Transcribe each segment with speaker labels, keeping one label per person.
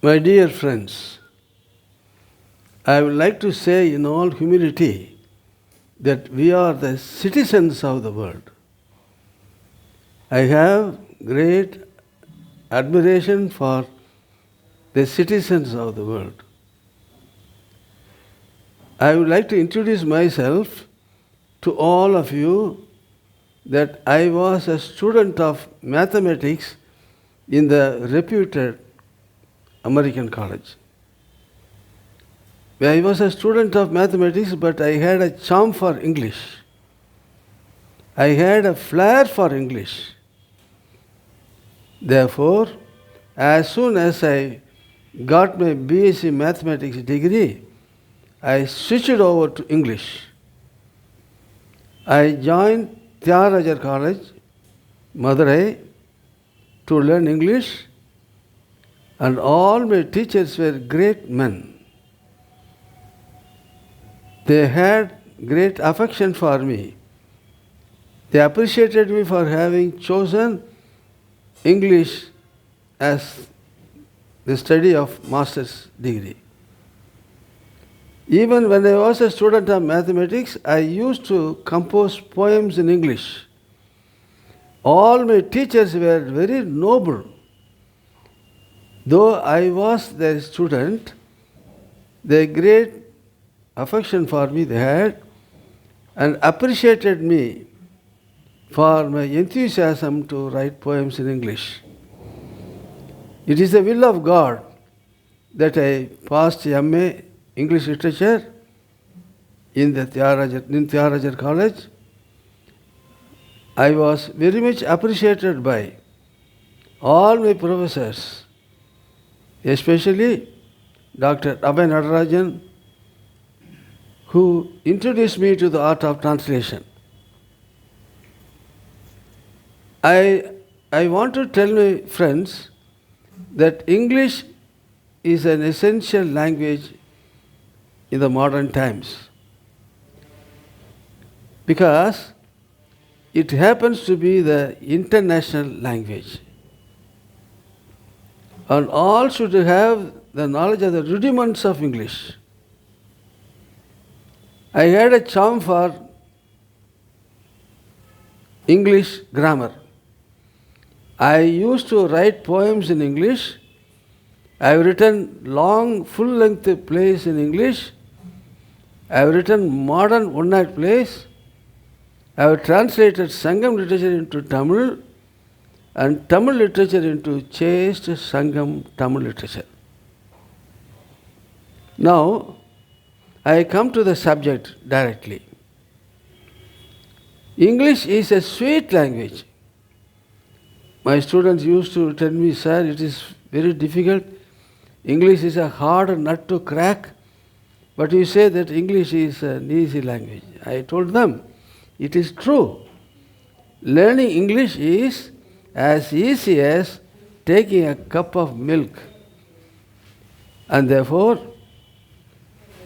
Speaker 1: My dear friends, I would like to say in all humility that we are the citizens of the world. I have great admiration for the citizens of the world. I would like to introduce myself to all of you that I was a student of mathematics in the reputed American college. I was a student of mathematics, but I had a charm for English. I had a flair for English. Therefore, as soon as I got my BSc mathematics degree, I switched over to English. I joined Tyagarajar College, Madurai, to learn English, and all my teachers were great men. They had great affection for me. They appreciated me for having chosen English as the study of master's degree. Even when I was a student of mathematics, I used to compose poems in English. All my teachers were very noble. Though I was their student, their great affection for me they had and appreciated me for my enthusiasm to write poems in English. It is the will of God that I passed MA English Literature in Tyagarajar College. I was very much appreciated by all my professors, especially Dr. Abhay Nadarajan, who introduced me to the art of translation. I want to tell my friends that English is an essential language in the modern times because it happens to be the international language. And all should have the knowledge of the rudiments of English. I had a charm for English grammar. I used to write poems in English. I have written long, full-length plays in English. I have written modern one-act plays. I have translated Sangam literature into Tamil and Tamil literature into chaste Sangam Tamil literature. Now, I come to the subject directly. English is a sweet language. My students used to tell me, sir, it is very difficult. English is a hard nut to crack, but you say that English is an easy language. I told them, it is true. Learning English is as easy as taking a cup of milk. And therefore,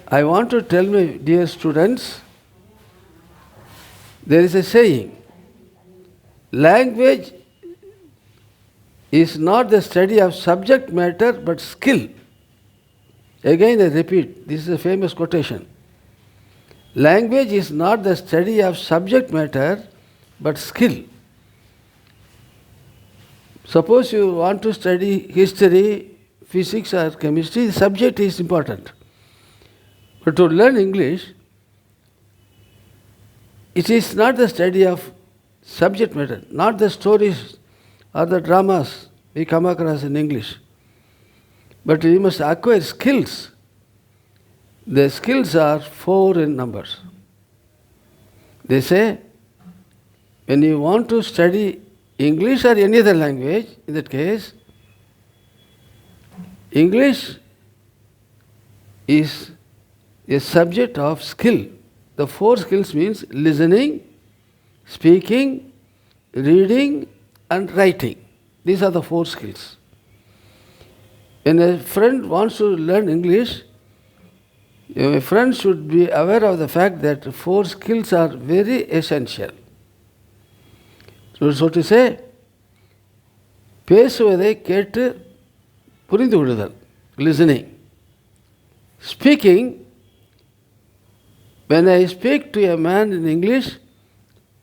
Speaker 1: I want to tell my dear students, there is a saying, language is not the study of subject matter but skill. Again I repeat, this is a famous quotation. Language is not the study of subject matter but skill. Suppose you want to study history, physics or chemistry, the subject is important. But to learn English, it is not the study of subject matter, not the stories or the dramas we come across in English. But we must acquire skills. The skills are 4 in numbers. They say, when you want to study English or any other language, in that case, English is a subject of skill. The 4 skills means listening, speaking, reading and writing. These are the 4 skills. When a friend wants to learn English, a friend should be aware of the fact that 4 skills are very essential. So to say, பேசுவதை கேட்டு புரிந்து கொள்ளுதல். listening. Speaking, when I speak to a man in English,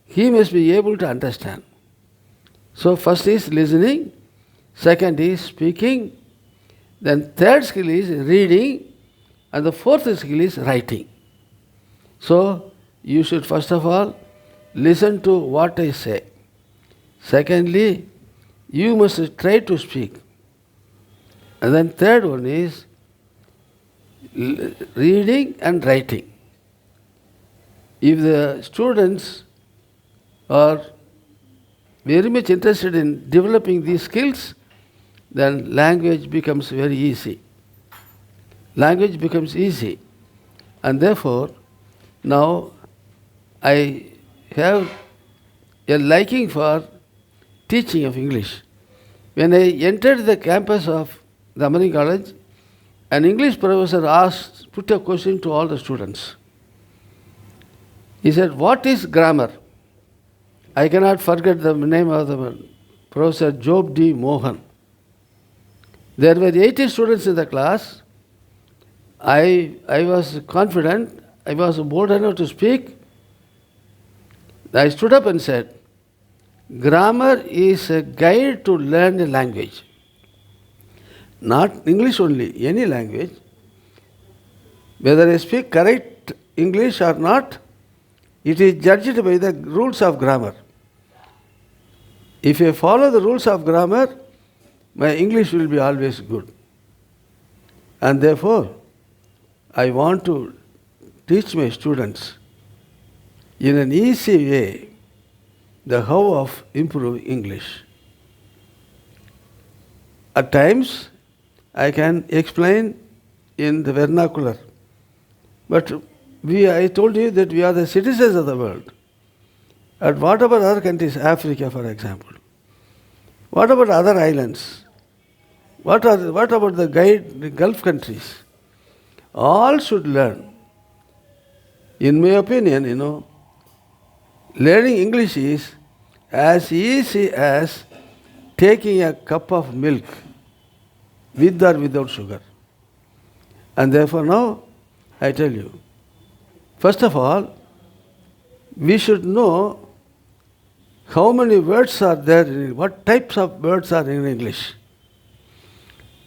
Speaker 1: he must be able to understand. So first is listening, second is speaking, then third skill is reading, and the fourth skill is writing. So you should first of all listen to what I say. Secondly, you must try to speak. And then third one is reading and writing. If the students are very much interested in developing these skills, then language becomes very easy. Language becomes easy. And therefore, now I have a liking for teaching of English. When I entered the campus of the American College, an English professor put a question to all the students. He said, "What is grammar?" I cannot forget the name of the Professor Job D. Mohan. There were 80 students in the class. I was confident, I was bold enough to speak. I stood up and said, "Grammar is a guide to learn a language." Not English only, any language. Whether I speak correct English or not, it is judged by the rules of grammar. If I follow the rules of grammar, my English will be always good. And therefore, I want to teach my students in an easy way the how of improve English. At times, I can explain in the vernacular. But I told you that we are the citizens of the world. At what about other countries, Africa for example? What about other islands? What about the Gulf countries? All should learn. In my opinion, learning English is as easy as taking a cup of milk with or without sugar. And therefore now, I tell you, first of all, we should know how many words are there, what types of words are in English.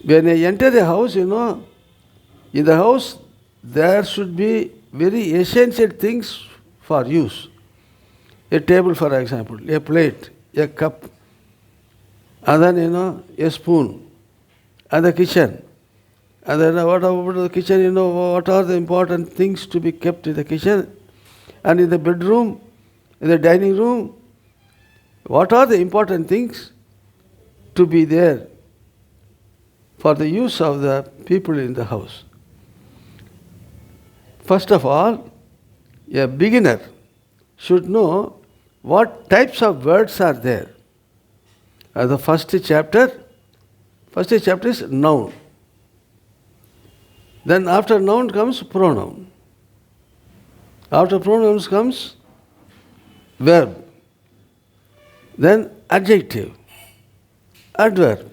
Speaker 1: When I enter a house, in the house there should be very essential things for use. A table, for example, a plate, a cup, and then, a spoon, and the kitchen. And then what about the kitchen, what are the important things to be kept in the kitchen? And in the bedroom, in the dining room, what are the important things to be there for the use of the people in the house? First of all, a beginner should know what types of words are there. The first chapter is noun. Then after noun comes pronoun. After pronouns comes verb. Then adjective, adverb,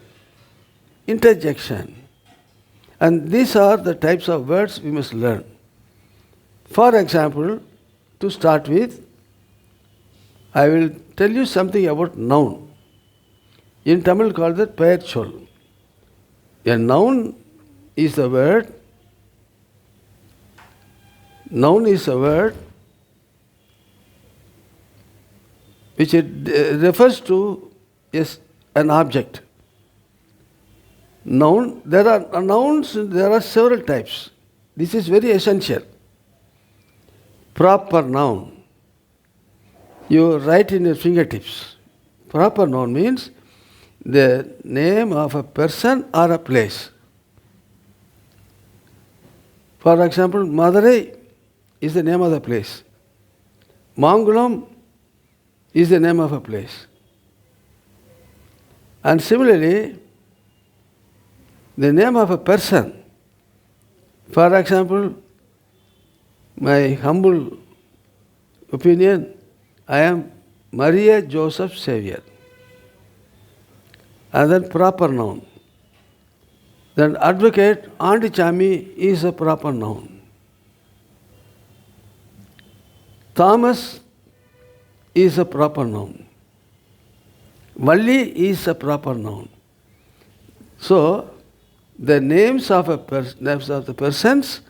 Speaker 1: interjection. And these are the types of words we must learn. For example, to start with, I will tell you something about noun. In Tamil called that Peyarchol. A noun is a word. Noun is a word which refers to an object. Noun, there are nouns, there are several types. This is very essential. Proper noun. You write in your fingertips. Proper noun means the name of a person or a place. For example, Madurai is the name of the place. Mangulam is the name of a place. And similarly, the name of a person. For example, my humble opinion, I am Maria Joseph Xavier. And then proper noun. Then advocate, Andichami is a proper noun. Thomas is a proper noun. Valli is a proper noun. So, the names of the persons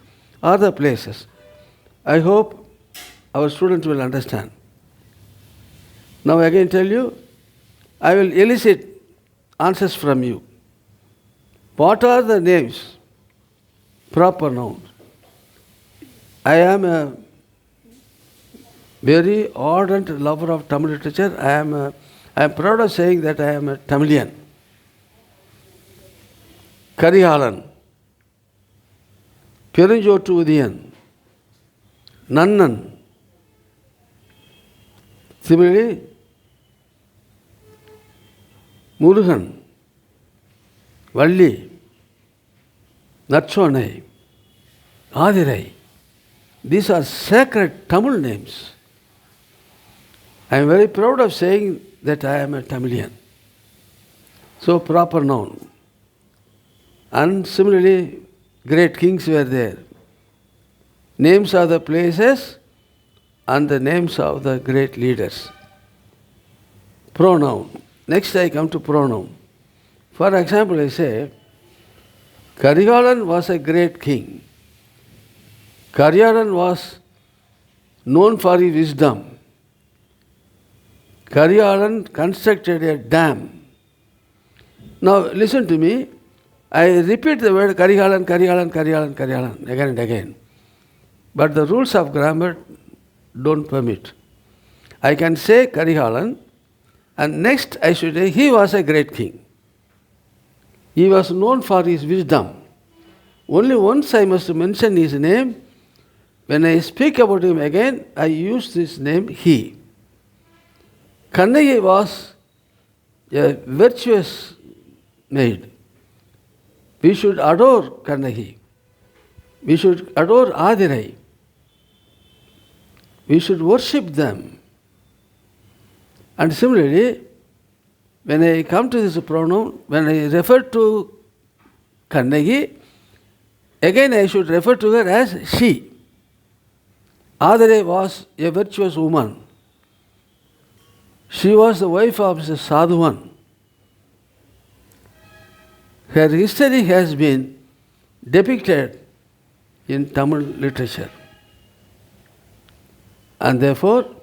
Speaker 1: or the places. I hope our students will understand. Now again tell you, I will elicit answers from you. What are the names? Proper nouns. I am a very ardent lover of Tamil literature. I am proud of saying that I am a Tamilian. Karihalan, Piranjotu Udiyan, Nannan. Similarly, Murugan, Valli, Nachonai, Adirai. These are sacred Tamil names. I am very proud of saying that I am a Tamilian. So, proper noun. And similarly, great kings were there. Names of the places and the names of the great leaders. Pronoun. Next I come to pronoun. For example, I say, Karigalan was a great king. Karigalan was known for his wisdom. Karigalan constructed a dam. Now listen to me. I repeat the word Karigalan, Karigalan, Karigalan, Karigalan again and again. But the rules of grammar don't permit. I can say Karigalan and next I should say he was a great king. He was known for his wisdom. Only once I must mention his name. When I speak about him again, I use this name he. Kannagi was a virtuous maid. We should adore Kannagi. We should adore Adirai. We should worship them. And similarly, when I come to this pronoun, when I refer to Kannagi, again I should refer to her as she. Adirai was a virtuous woman. She was the wife of the Sadhuvan. Her history has been depicted in Tamil literature. And therefore,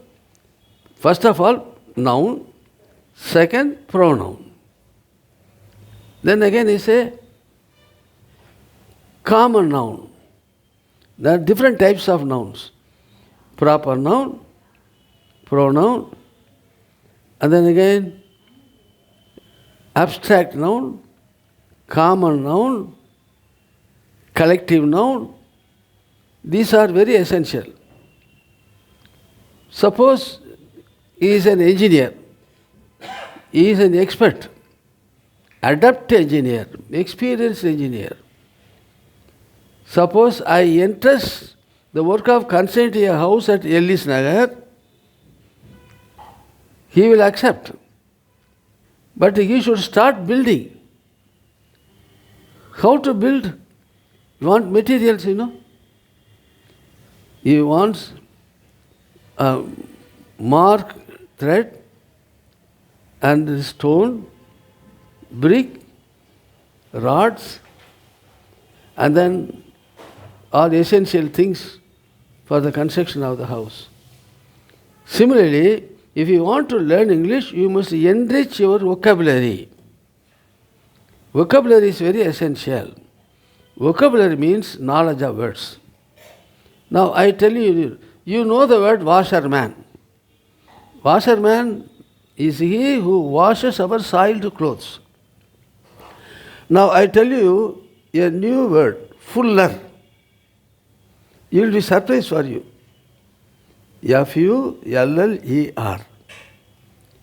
Speaker 1: first of all, noun, second, pronoun. Then again he say, common noun. There are different types of nouns. Proper noun, pronoun, and then again, abstract noun, common noun, collective noun. These are very essential. Suppose he is an engineer, he is an expert, adept engineer, experienced engineer. Suppose I entrust the work of constructing a house at Ellis Nagar, he will accept. But he should start building. How to build? You want materials, He wants mark, thread, and stone, brick, rods, and then all essential things for the construction of the house. Similarly, if you want to learn English, you must enrich your vocabulary. Vocabulary is very essential. Vocabulary means knowledge of words. Now I tell you, you know the word washerman. Washerman is he who washes our soiled clothes. Now I tell you a new word, fuller. You will be surprised for you. Fuller.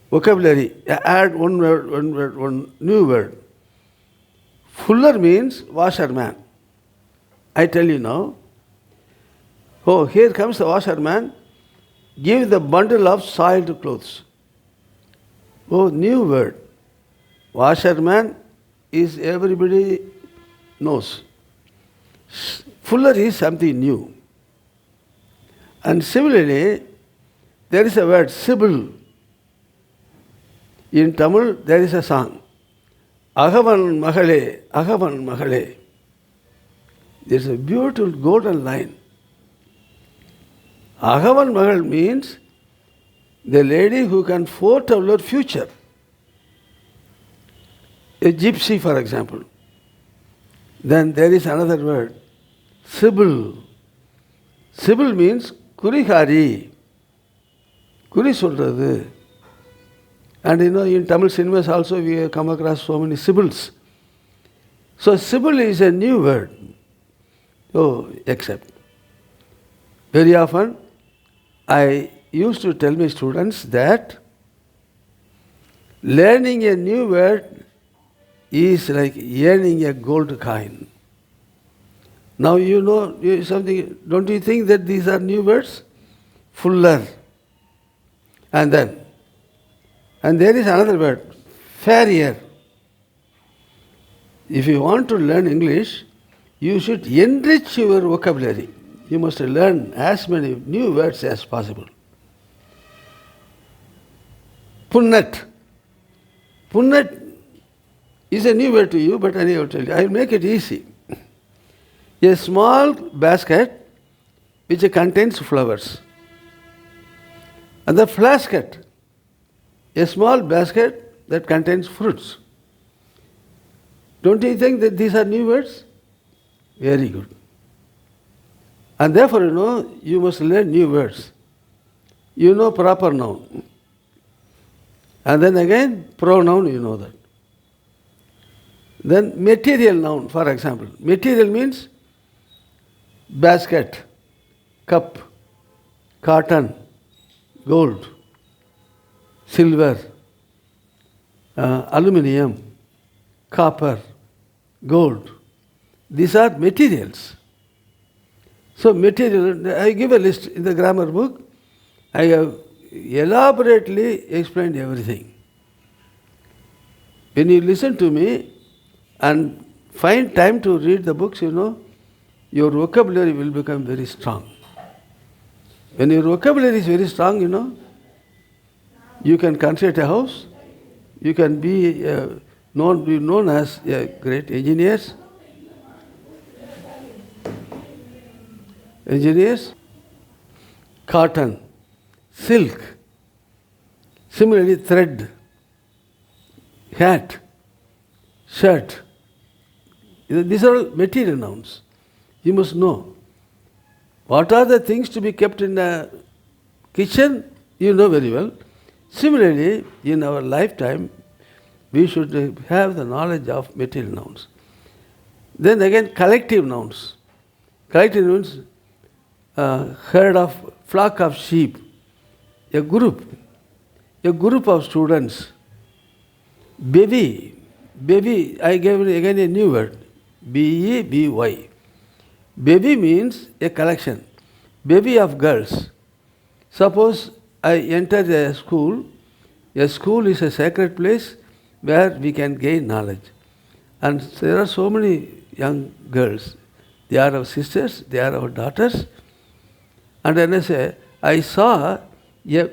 Speaker 1: Vocabulary. Add one word, one new word. Fuller means washerman. I tell you now. Oh, here comes the washerman. Give the bundle of soiled clothes. Oh, new word. Washerman is everybody knows. Fuller is something new. And similarly, there is a word, Sibyl. In Tamil, there is a song, Agavan Mahale, Agavan Mahale. There is a beautiful golden line. Agavan Mahal means the lady who can foretell her future. A gypsy, for example. Then there is another word, Sibyl. Sibyl means Kurihari. Kuri சொல்றது. And in Tamil cinemas also we have come across so many Sibyls. So Sibyl is a new word. Except. Very often I used to tell my students that learning a new word is like earning a gold coin. Now you know something, don't you think that these are new words? Fuller. And there is another word, farrier. If you want to learn English, you should enrich your vocabulary. You must learn as many new words as possible. Punnat. Punnat is a new word to you, but I will tell you. I will make it easy. A small basket which contains flowers. And the flasket, a small basket that contains fruits. Don't you think that these are new words? Very good. And therefore, you must learn new words. You know proper noun. And then again, pronoun, you know that. Then material noun, for example. Material means basket, cup, cotton, gold, silver, aluminium, copper, gold. These are materials. So material, I give a list in the grammar book. I have elaborately explained everything. When you listen to me and find time to read the books, your vocabulary will become very strong. When your vocabulary is very strong, you can construct a house, you can be known as a great engineers, cotton, silk, similarly thread, hat, shirt. These are all material nouns. You must know. What are the things to be kept in the kitchen? You know very well. Similarly, in our lifetime, we should have the knowledge of material nouns. Then again, collective nouns. Collective nouns, herd of, flock of sheep, a group of students. Bevy, I gave again a new word, B-E-B-Y. Bevy means a collection, bevy of girls. Suppose I enter a school is a sacred place where we can gain knowledge. And there are so many young girls. They are our sisters, they are our daughters. And then I saw a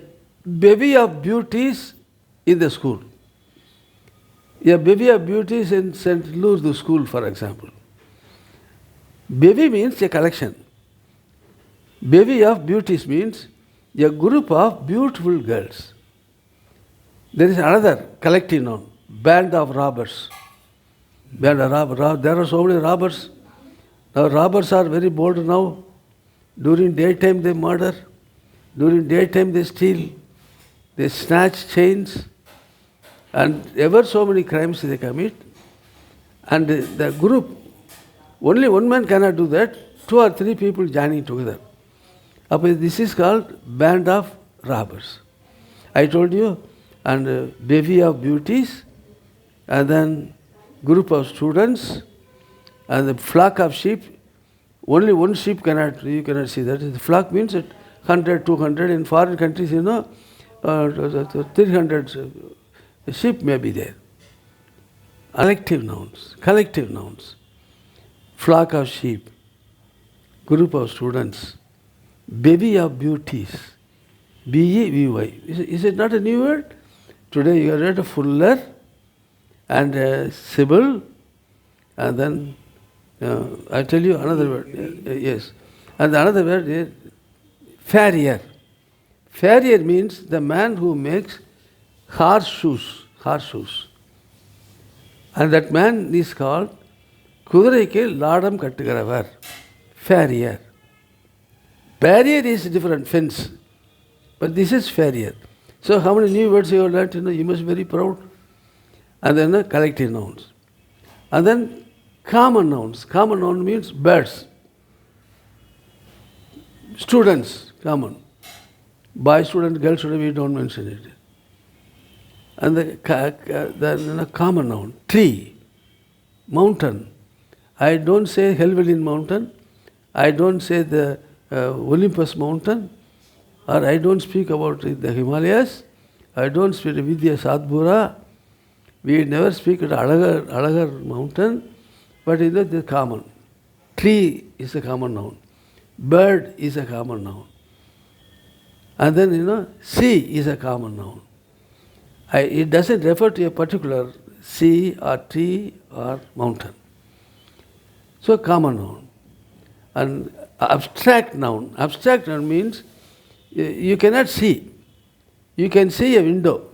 Speaker 1: bevy of beauties in the school. A bevy of beauties in St. Louis school, for example. Bevy means a collection. Bevy of beauties means a group of beautiful girls. There is another collective noun, band of robbers. Band of robbers. There are so many robbers. Now robbers are very bold now. During daytime they murder. During daytime they steal. They snatch chains. And ever so many crimes they commit. And the group, only one man cannot do that. 2 or 3 people joining together. This is called band of robbers. I told you, and bevy of beauties, and then group of students, and the flock of sheep. Only one sheep you cannot see that. The flock means 100, 200. In foreign countries, 300 sheep may be there. Collective nouns. flock of sheep, group of students, bevy of beauties, B-E-V-Y. Is it not a new word? Today you read a Fuller and a Sybil, and then I tell you another word. Yes. And another word is farrier. Farrier means the man who makes horseshoes. And that man is called குதிரைக்கு லாடம் கட்டுகிறவர், farrier. Barrier is different, fence. But this is farrier. So how many new words you have learnt? You must be very proud. And then collective nouns. And then common nouns. Common noun means birds. Students, common. Boy student, girl student, we don't mention it. And the common noun, tree, mountain. I don't say Helvellyn mountain. I don't say the Olympus mountain. Or I don't speak about the Himalayas. I don't speak Vidya Sadhpura. We never speak of Alagar mountain. But it is common. Tree is a common noun. Bird is a common noun. And then, sea is a common noun. It doesn't refer to a particular sea or tree or mountain. So, common noun. And abstract noun. Abstract noun means you cannot see. You can see a window.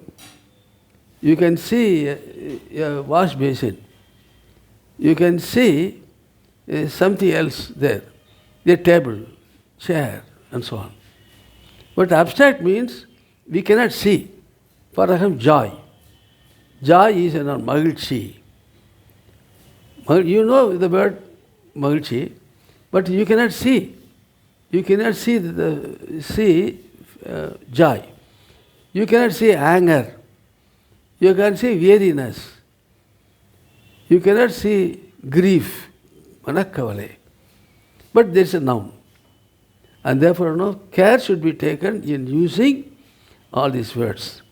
Speaker 1: You can see a wash basin. You can see something else there. A table, chair, and so on. But abstract means we cannot see. For example, joy. Joy is a noun, magilchi. You know the word magilchi, but you cannot see. You cannot see joy. You cannot see anger. You can see weariness. You cannot see grief, manakkavale. But there is a noun. And therefore, care should be taken in using all these words.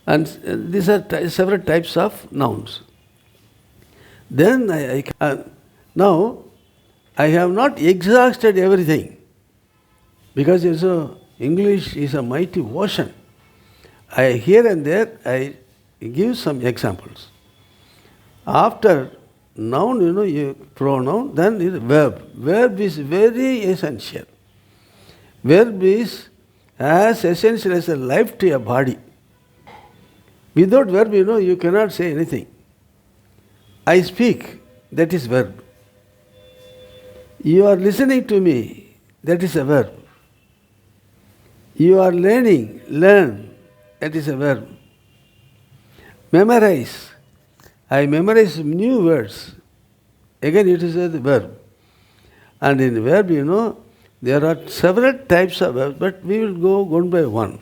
Speaker 1: And these are several types of nouns. Then now I have not exhausted everything, because English is a mighty ocean. Here and there I give some examples. After noun, you pronoun, then is verb. Verb is very essential. Verb is as essential as a life to a body. Without verb, you cannot say anything. I speak, that is verb. You are listening to me, that is a verb. You are learning, learn, that is a verb. Memorize. I memorize new words. Again, it is a verb. And in verb, there are several types of verbs, but we will go one by one.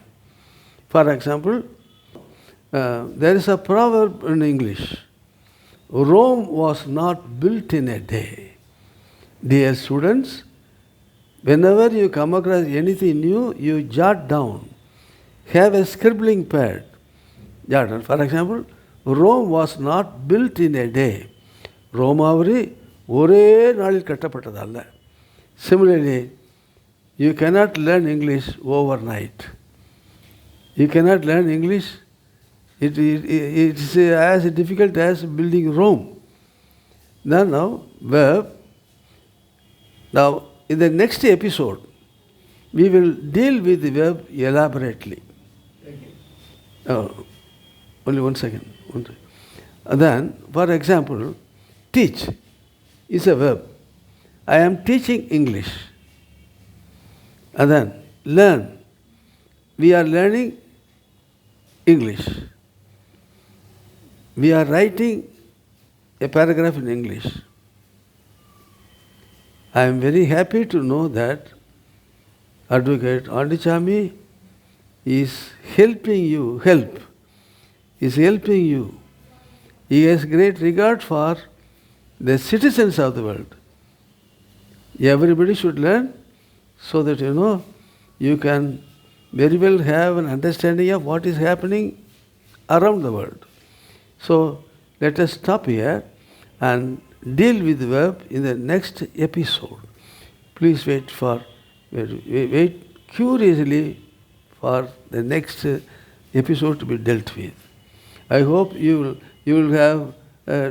Speaker 1: For example, there is a proverb in English. Rome was not built in a day. Dear students, whenever you come across anything new, you jot down. Have a scribbling pad. Jot down. For example, Rome was not built in a day. ரோமாவரி ஒரே நாளில் கட்டப்பட்டதல்ல. Similarly, you cannot learn English overnight. You cannot learn English. It is as difficult as building Rome. Now, verb. Now, in the next episode, we will deal with the verb elaborately. Only 1 second. And then, for example, teach is a verb. I am teaching English. And then, learn. We are learning English. We are writing a paragraph in English. I am very happy to know that Advocate Andichami is helping you, is helping you. He has great regard for the citizens of the world. Everybody should learn so that you can very well have an understanding of what is happening around the world. So let us stop here and deal with the verb in the next episode. Please wait curiously for the next episode to be dealt with. I hope you will have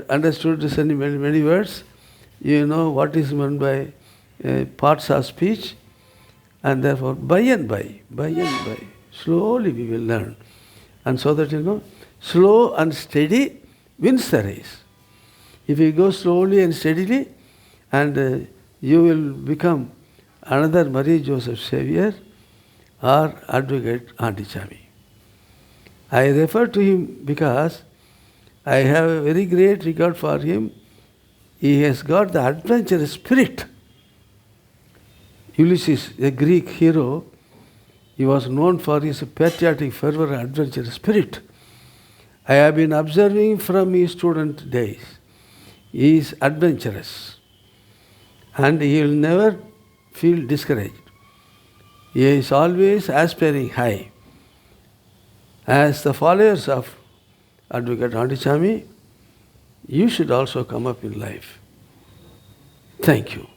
Speaker 1: understood many words. You know what is meant by parts of speech, and therefore by and by, slowly we will learn. And so that slow and steady wins the race. If you go slowly and steadily, and you will become another Marie Joseph Xavier or Advocate Antichami. I refer to him because I have a very great regard for him. He has got the adventurous spirit. Ulysses, a Greek hero, he was known for his patriotic fervor and adventurous spirit. I have been observing from his student days. He is adventurous and he will never feel discouraged. He is always aspiring high. As the followers of Advocate Antichami, you should also come up in life. Thank you.